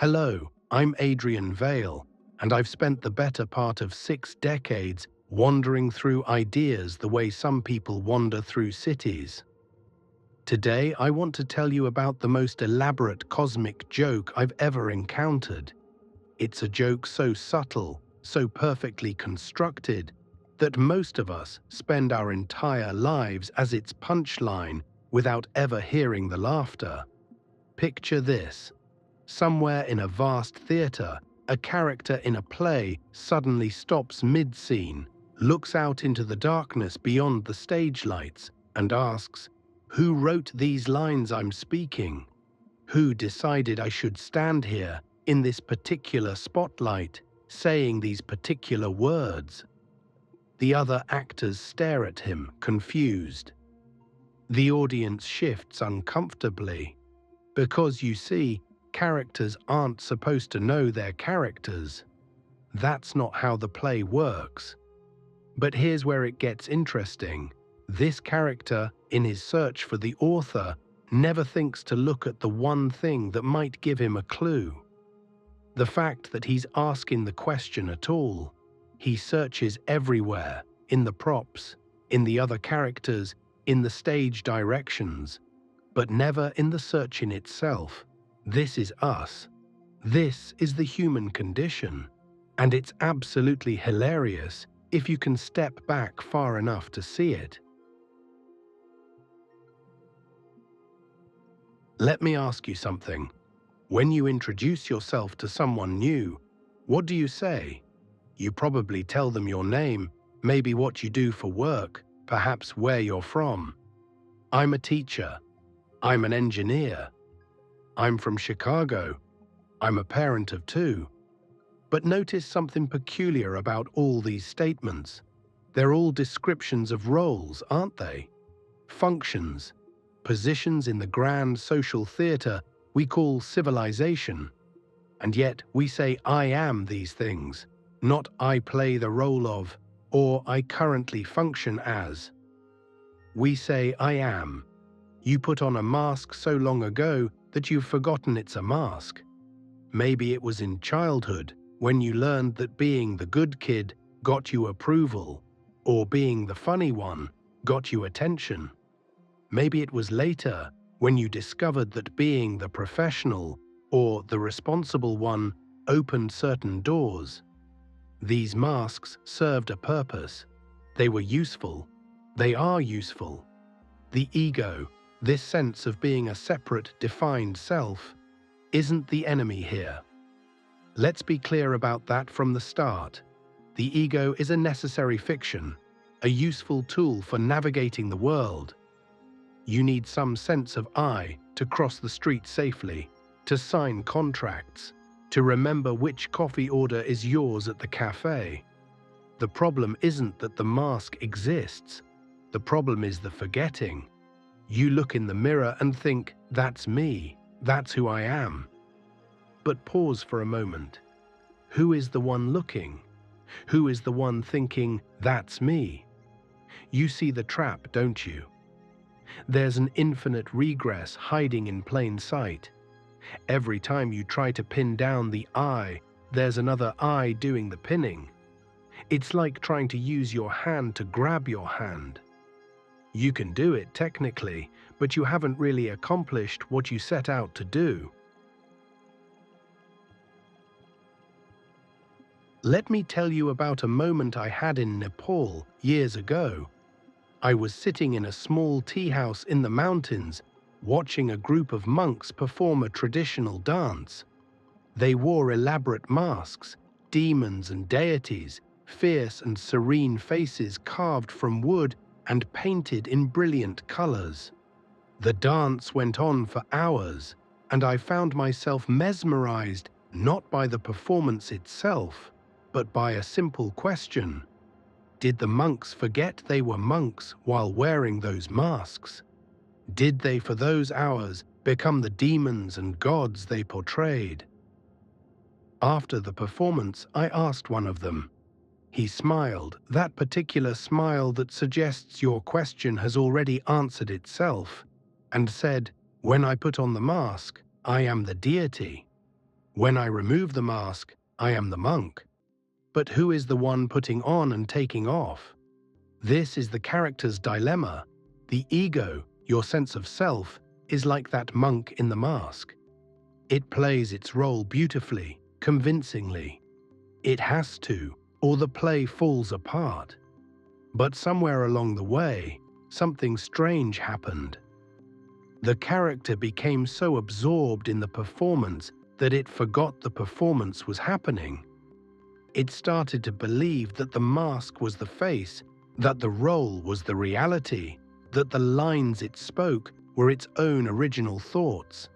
Hello, I'm Adrian Vale, and I've spent the better part of 6 decades wandering through ideas the way some people wander through cities. Today, I want to tell you about the most elaborate cosmic joke I've ever encountered. It's a joke so subtle, so perfectly constructed, that most of us spend our entire lives as its punchline without ever hearing the laughter. Picture this. Somewhere in a vast theatre, a character in a play suddenly stops mid-scene, looks out into the darkness beyond the stage lights, and asks, "Who wrote these lines I'm speaking? Who decided I should stand here, in this particular spotlight, saying these particular words?" The other actors stare at him, confused. The audience shifts uncomfortably. Because you see, characters aren't supposed to know their characters. That's not how the play works. But here's where it gets interesting. This character, in his search for the author, never thinks to look at the one thing that might give him a clue. The fact that he's asking the question at all. He searches everywhere, in the props, in the other characters, in the stage directions, but never in the search in itself. This is us. This is the human condition. And it's absolutely hilarious if you can step back far enough to see it. Let me ask you something. When you introduce yourself to someone new, what do you say? You probably tell them your name, maybe what you do for work, perhaps where you're from. I'm a teacher. I'm an engineer. I'm from Chicago. I'm a parent of 2. But notice something peculiar about all these statements. They're all descriptions of roles, aren't they? Functions, positions in the grand social theater we call civilization. And yet we say I am these things, not I play the role of, or I currently function as. We say I am. You put on a mask so long ago that you've forgotten it's a mask. Maybe it was in childhood when you learned that being the good kid got you approval, or being the funny one got you attention. Maybe it was later when you discovered that being the professional or the responsible one opened certain doors. These masks served a purpose. They were useful. They are useful. The ego, this sense of being a separate, defined self, isn't the enemy here. Let's be clear about that from the start. The ego is a necessary fiction, a useful tool for navigating the world. You need some sense of I to cross the street safely, to sign contracts, to remember which coffee order is yours at the cafe. The problem isn't that the mask exists. The problem is the forgetting. You look in the mirror and think, that's me, that's who I am. But pause for a moment. Who is the one looking? Who is the one thinking, that's me? You see the trap, don't you? There's an infinite regress hiding in plain sight. Every time you try to pin down the I, there's another I doing the pinning. It's like trying to use your hand to grab your hand. You can do it technically, but you haven't really accomplished what you set out to do. Let me tell you about a moment I had in Nepal years ago. I was sitting in a small tea house in the mountains, watching a group of monks perform a traditional dance. They wore elaborate masks, demons and deities, fierce and serene faces carved from wood and painted in brilliant colors. The dance went on for hours, and I found myself mesmerized not by the performance itself, but by a simple question. Did the monks forget they were monks while wearing those masks? Did they, for those hours, become the demons and gods they portrayed? After the performance, I asked one of them. He smiled, that particular smile that suggests your question has already answered itself, and said, "When I put on the mask, I am the deity." When I remove the mask, I am the monk. But who is the one putting on and taking off? This is the character's dilemma. The ego, your sense of self, is like that monk in the mask. It plays its role beautifully, convincingly. It has to, or the play falls apart. But somewhere along the way, something strange happened. The character became so absorbed in the performance that it forgot the performance was happening. It started to believe that the mask was the face, that the role was the reality, that the lines it spoke were its own original thoughts.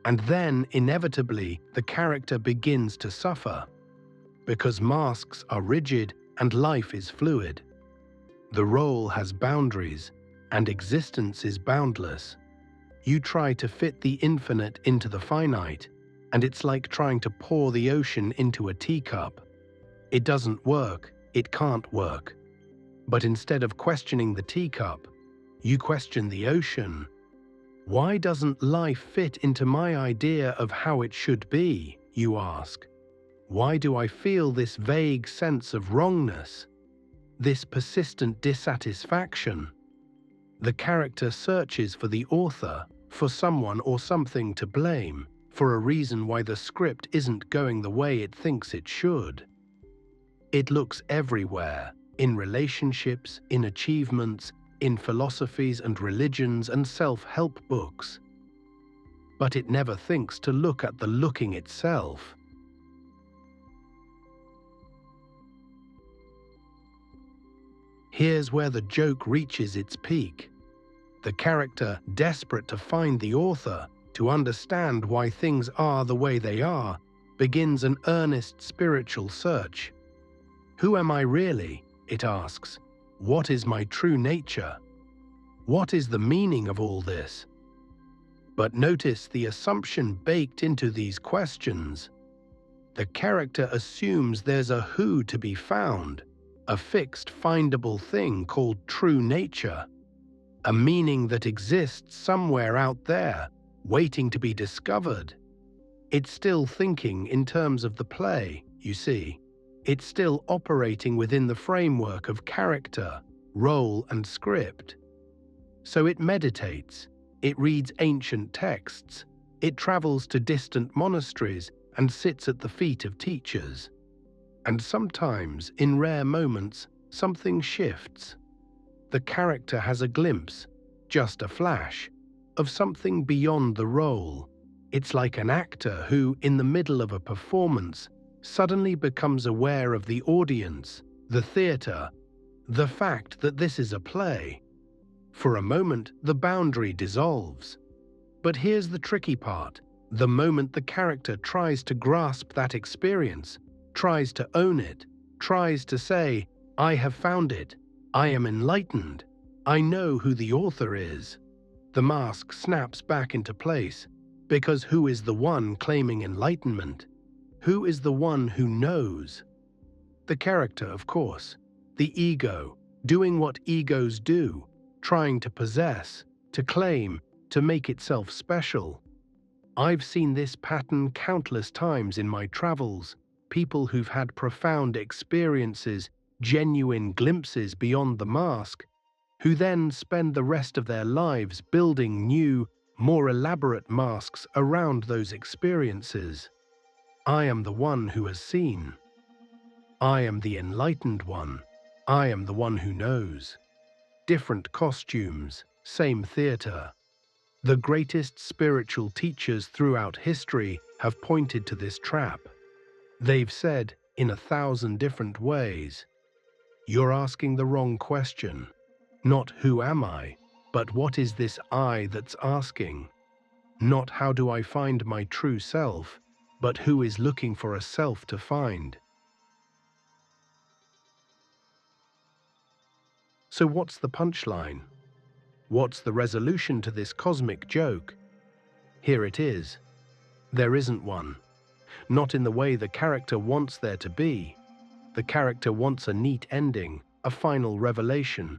And then, inevitably, the character begins to suffer. Because masks are rigid and life is fluid. The role has boundaries, and existence is boundless. You try to fit the infinite into the finite, and it's like trying to pour the ocean into a teacup. It doesn't work, it can't work. But instead of questioning the teacup, you question the ocean. Why doesn't life fit into my idea of how it should be, you ask? Why do I feel this vague sense of wrongness? This persistent dissatisfaction? The character searches for the author, for someone or something to blame, for a reason why the script isn't going the way it thinks it should. It looks everywhere, in relationships, in achievements, in philosophies and religions and self-help books. But it never thinks to look at the looking itself. Here's where the joke reaches its peak. The character, desperate to find the author, to understand why things are the way they are, begins an earnest spiritual search. Who am I really? It asks. What is my true nature? What is the meaning of all this? But notice the assumption baked into these questions. The character assumes there's a who to be found, a fixed, findable thing called true nature, a meaning that exists somewhere out there, waiting to be discovered. It's still thinking in terms of the play, you see. It's still operating within the framework of character, role, and script. So it meditates, it reads ancient texts, it travels to distant monasteries and sits at the feet of teachers. And sometimes, in rare moments, something shifts. The character has a glimpse, just a flash, of something beyond the role. It's like an actor who, in the middle of a performance, suddenly becomes aware of the audience, the theater, the fact that this is a play. For a moment, the boundary dissolves. But here's the tricky part. The moment the character tries to grasp that experience, tries to own it, tries to say, I have found it, I am enlightened, I know who the author is, the mask snaps back into place, because who is the one claiming enlightenment? Who is the one who knows? The character, of course, the ego, doing what egos do, trying to possess, to claim, to make itself special. I've seen this pattern countless times in my travels, people who've had profound experiences, genuine glimpses beyond the mask, who then spend the rest of their lives building new, more elaborate masks around those experiences. I am the one who has seen. I am the enlightened one. I am the one who knows. Different costumes, same theater. The greatest spiritual teachers throughout history have pointed to this trap. They've said, in 1,000 different ways, you're asking the wrong question. Not who am I, but what is this I that's asking? Not how do I find my true self, but who is looking for a self to find? So what's the punchline? What's the resolution to this cosmic joke? Here it is. There isn't one. Not in the way the character wants there to be. The character wants a neat ending, a final revelation,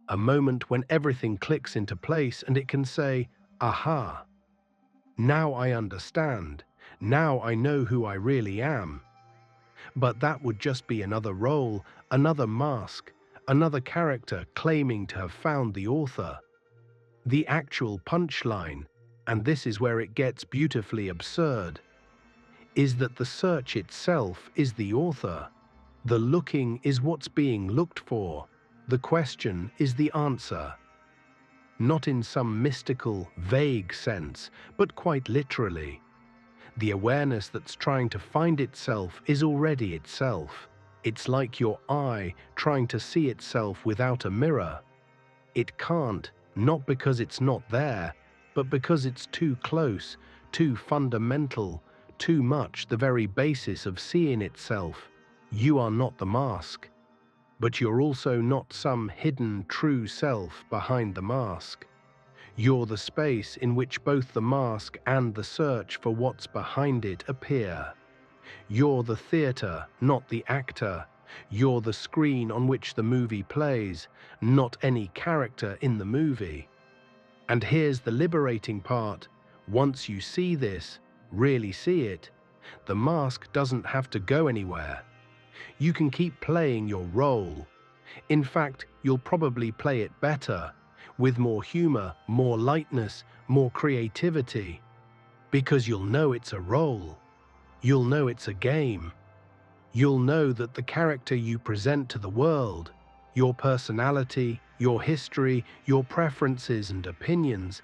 a moment when everything clicks into place and it can say, aha, now I understand. Now I know who I really am. But that would just be another role, another mask, another character claiming to have found the author. The actual punchline, and this is where it gets beautifully absurd, is that the search itself is the author. The looking is what's being looked for. The question is the answer. Not in some mystical, vague sense, but quite literally. The awareness that's trying to find itself is already itself. It's like your eye trying to see itself without a mirror. It can't, not because it's not there, but because it's too close, too fundamental, too much the very basis of seeing itself. You are not the mask, but you're also not some hidden true self behind the mask. You're the space in which both the mask and the search for what's behind it appear. You're the theater, not the actor. You're the screen on which the movie plays, not any character in the movie. And here's the liberating part. Once you see this, really see it, the mask doesn't have to go anywhere. You can keep playing your role. In fact, you'll probably play it better, with more humor, more lightness, more creativity, because you'll know it's a role. You'll know it's a game. You'll know that the character you present to the world, your personality, your history, your preferences and opinions,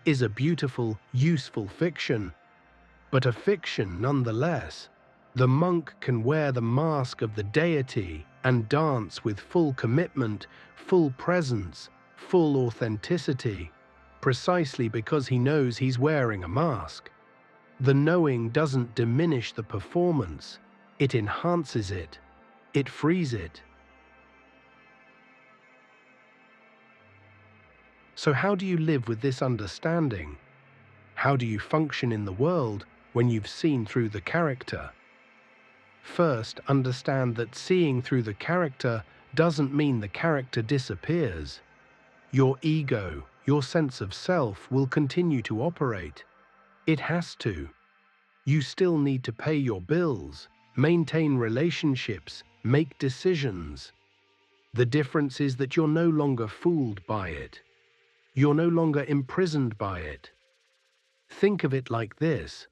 is a beautiful, useful fiction, but a fiction nonetheless. The monk can wear the mask of the deity and dance with full commitment, full presence, full authenticity, precisely because he knows he's wearing a mask. The knowing doesn't diminish the performance, it enhances it, it frees it. So how do you live with this understanding? How do you function in the world when you've seen through the character? First, understand that seeing through the character doesn't mean the character disappears. Your ego, your sense of self, will continue to operate. It has to. You still need to pay your bills, maintain relationships, make decisions. The difference is that you're no longer fooled by it. You're no longer imprisoned by it. Think of it like this.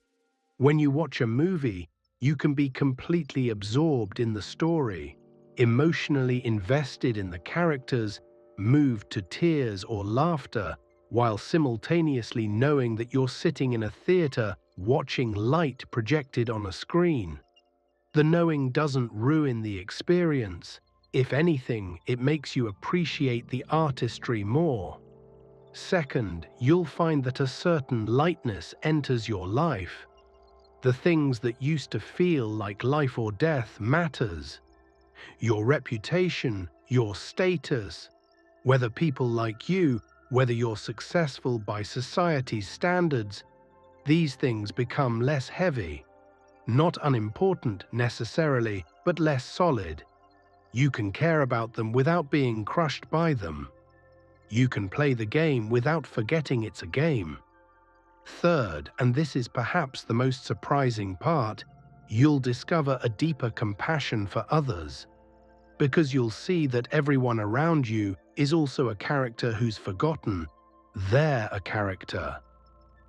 When you watch a movie, you can be completely absorbed in the story, emotionally invested in the characters, moved to tears or laughter, while simultaneously knowing that you're sitting in a theater watching light projected on a screen. The knowing doesn't ruin the experience. If anything, it makes you appreciate the artistry more. Second, you'll find that a certain lightness enters your life. The things that used to feel like life or death matters. Your reputation, your status, whether people like you, whether you're successful by society's standards, these things become less heavy. Not unimportant necessarily, but less solid. You can care about them without being crushed by them. You can play the game without forgetting it's a game. Third, and this is perhaps the most surprising part, you'll discover a deeper compassion for others. Because you'll see that everyone around you is also a character who's forgotten. They're a character.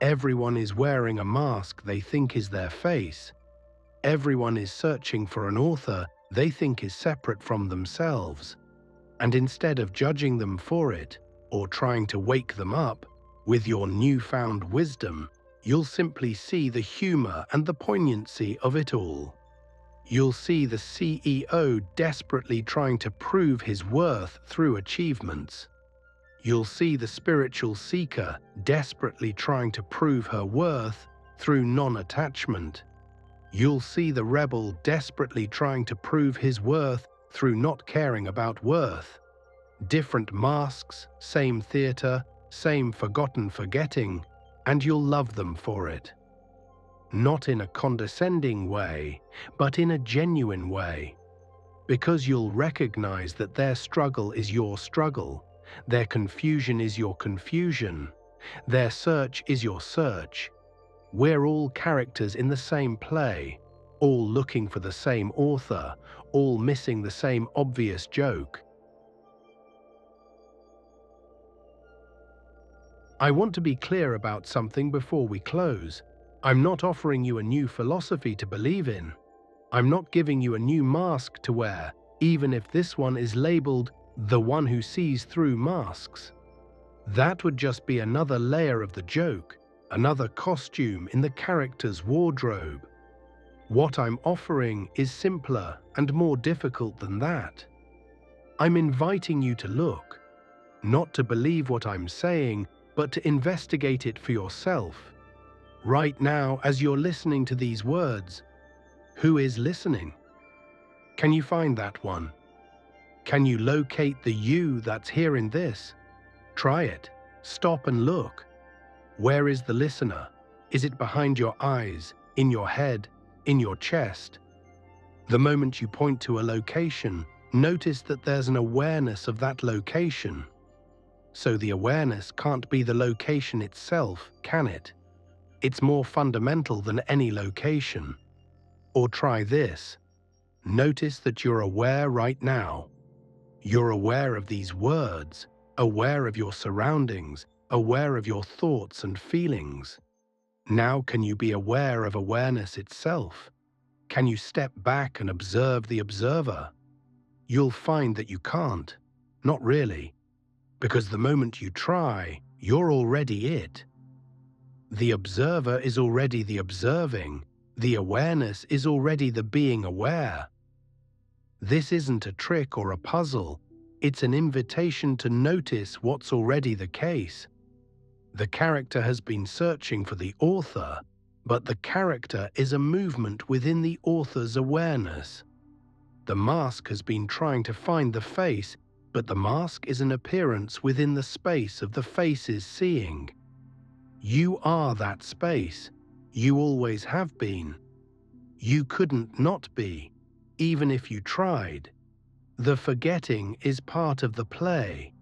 Everyone is wearing a mask they think is their face. Everyone is searching for an author they think is separate from themselves. And instead of judging them for it, or trying to wake them up, with your newfound wisdom, you'll simply see the humor and the poignancy of it all. You'll see the CEO desperately trying to prove his worth through achievements. You'll see the spiritual seeker desperately trying to prove her worth through non-attachment. You'll see the rebel desperately trying to prove his worth through not caring about worth. Different masks, same theater, same forgotten forgetting, and you'll love them for it. Not in a condescending way, but in a genuine way. Because you'll recognize that their struggle is your struggle, their confusion is your confusion, their search is your search. We're all characters in the same play, all looking for the same author, all missing the same obvious joke. I want to be clear about something before we close. I'm not offering you a new philosophy to believe in. I'm not giving you a new mask to wear, even if this one is labeled the one who sees through masks. That would just be another layer of the joke, another costume in the character's wardrobe. What I'm offering is simpler and more difficult than that. I'm inviting you to look, not to believe what I'm saying, but to investigate it for yourself. Right now, as you're listening to these words, who is listening? Can you find that one? Can you locate the you that's here in this? Try it. Stop and look. Where is the listener? Is it behind your eyes, in your head, in your chest? The moment you point to a location, notice that there's an awareness of that location. So the awareness can't be the location itself, can it? It's more fundamental than any location. Or try this. Notice that you're aware right now. You're aware of these words, aware of your surroundings, aware of your thoughts and feelings. Now can you be aware of awareness itself? Can you step back and observe the observer? You'll find that you can't. Not really. Because the moment you try, you're already it. The observer is already the observing. The awareness is already the being aware. This isn't a trick or a puzzle. It's an invitation to notice what's already the case. The character has been searching for the author, but the character is a movement within the author's awareness. The mask has been trying to find the face, but the mask is an appearance within the space of the face's seeing. You are that space. You always have been. You couldn't not be, even if you tried. The forgetting is part of the play.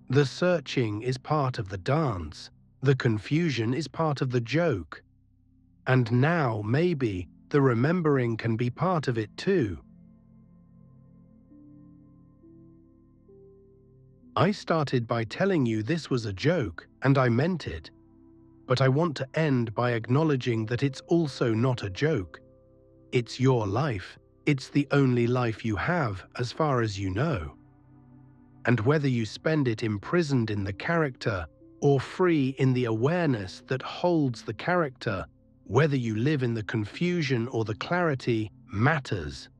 The searching is part of the dance. The confusion is part of the joke. And now, maybe, the remembering can be part of it too. I started by telling you this was a joke, and I meant it. But I want to end by acknowledging that it's also not a joke. It's your life. It's the only life you have, as far as you know. And whether you spend it imprisoned in the character or free in the awareness that holds the character, whether you live in the confusion or the clarity, matters.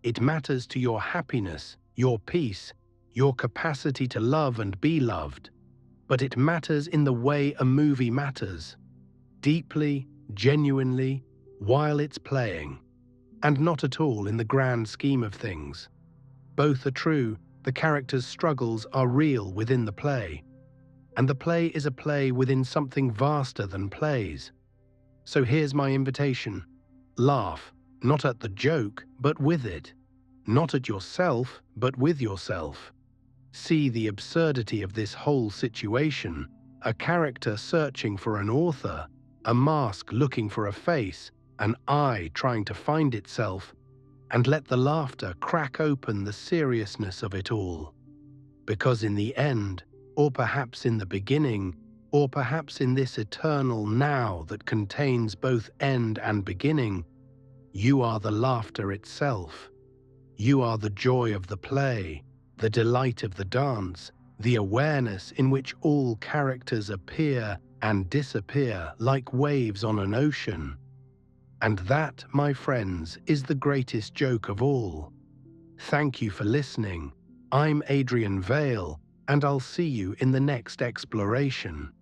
It matters to your happiness, your peace, your capacity to love and be loved. But it matters in the way a movie matters. Deeply, genuinely, while it's playing. And not at all in the grand scheme of things. Both are true. The character's struggles are real within the play. And the play is a play within something vaster than plays. So here's my invitation. Laugh, not at the joke, but with it. Not at yourself, but with yourself. See the absurdity of this whole situation. A character searching for an author, a mask looking for a face, an eye trying to find itself, and let the laughter crack open the seriousness of it all. Because in the end, or perhaps in the beginning, or perhaps in this eternal now that contains both end and beginning, you are the laughter itself. You are the joy of the play, the delight of the dance, the awareness in which all characters appear and disappear like waves on an ocean. And that, my friends, is the greatest joke of all. Thank you for listening. I'm Adrian Vale, and I'll see you in the next exploration.